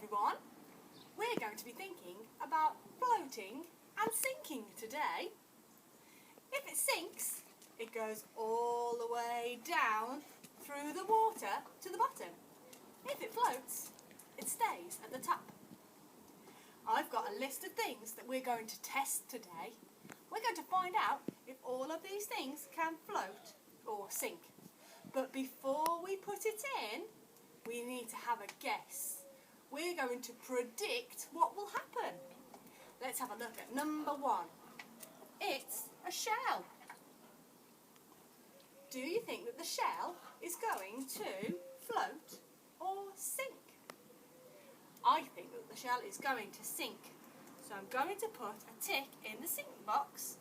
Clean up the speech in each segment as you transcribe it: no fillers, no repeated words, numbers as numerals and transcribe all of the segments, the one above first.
everyone. We're going to be thinking about floating and sinking today. If it sinks, it goes all the way down through the water to the bottom. If it floats, it stays at the top. I've got a list of things that we're going to test today. We're going to find out if all of these things can float or sink. But before we put it in, we need to have a guess. We're going to predict what will happen. Let's have a look at number 1. It's a shell. Do you think that the shell is going to float or sink? I think that the shell is going to sink. So I'm going to put a tick in the sink box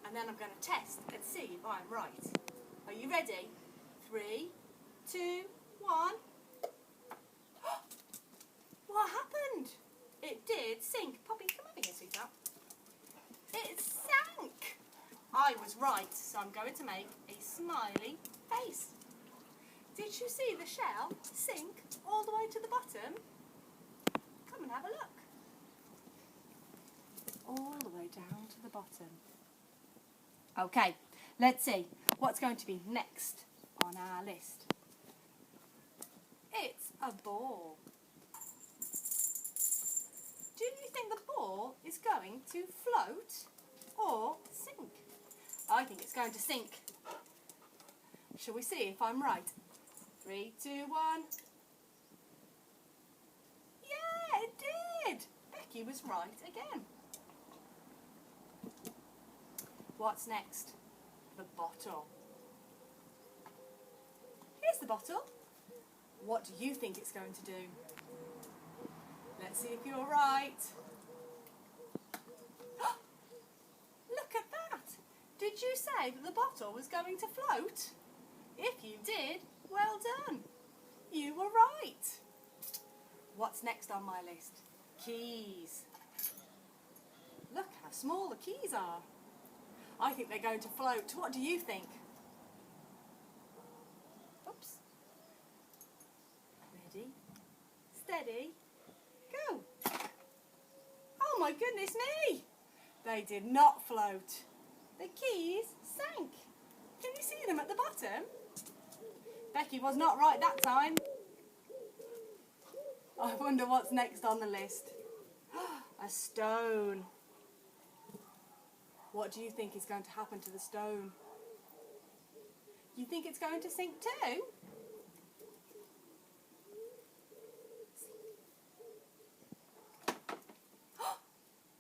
and then I'm going to test and see if I'm right. Are you ready? 3, 2, 1. What happened? It did sink. Poppy, come over here, sweetheart. It sank. I was right, so I'm going to make a smiley face. Did you see the shell sink all the way to the bottom? Come and have a look. All the way down to the bottom. Okay, let's see what's going to be next on our list. It's a ball. Do you think the ball is going to float or sink? I think it's going to sink. Shall we see if I'm right? 3, 2, 1. Yeah, it did. Becky was right again. What's next? The bottle. Here's the bottle. What do you think it's going to do? Let's see if you're right. Look at that! Did you say that the bottle was going to float? If you did, well done. You were right. What's next on my list? Keys. Look how small the keys are. I think they're going to float. What do you think? Oops. Ready, steady, go. Oh my goodness me! They did not float. The keys sank. Can you see them at the bottom? Becky was not right that time. I wonder what's next on the list. A stone. What do you think is going to happen to the stone? You think it's going to sink too?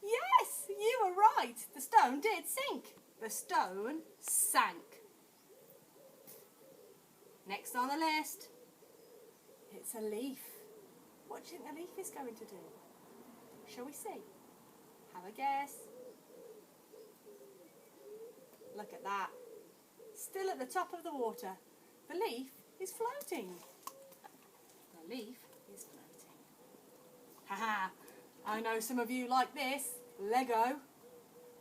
Yes, you were right. The stone did sink. The stone sank. Next on the list, it's a leaf. What do you think the leaf is going to do? Shall we see? Have a guess. Look at that. Still at the top of the water. The leaf is floating. The leaf is floating. Haha, I know some of you like this. Lego.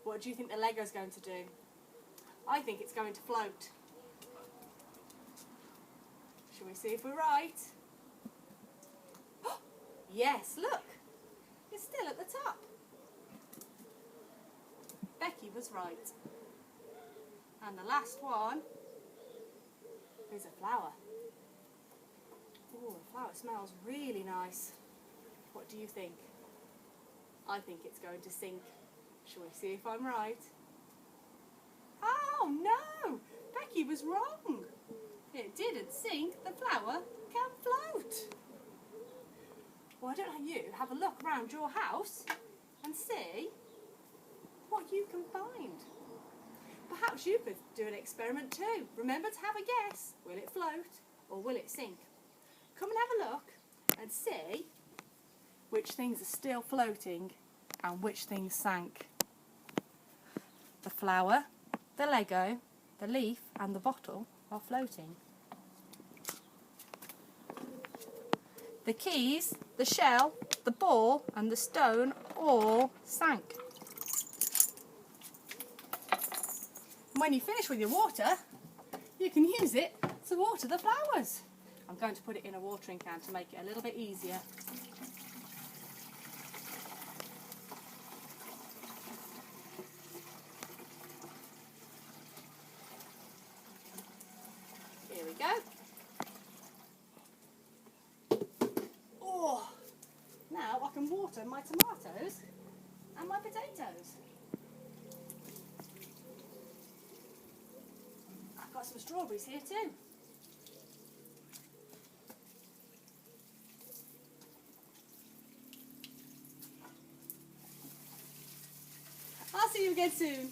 What do you think the Lego's going to do? I think it's going to float. Shall we see if we're right? Yes, look. It's still at the top. Becky was right. And the last one is a flower. Oh, the flower smells really nice. What do you think? I think it's going to sink. Shall we see if I'm right? Oh no! Becky was wrong. It didn't sink. The flower can float. Why don't you have a look around your house and see what you can find? Perhaps you could do an experiment too. Remember to have a guess. Will it float or will it sink? Come and have a look and see which things are still floating and which things sank. The flower, the Lego, the leaf and the bottle are floating. The keys, the shell, the ball and the stone all sank. When you finish with your water, you can use it to water the flowers. I'm going to put it in a watering can to make it a little bit easier. we go. Oh, now I can water my tomatoes and my potatoes. I've got some strawberries here too. I'll see you again soon.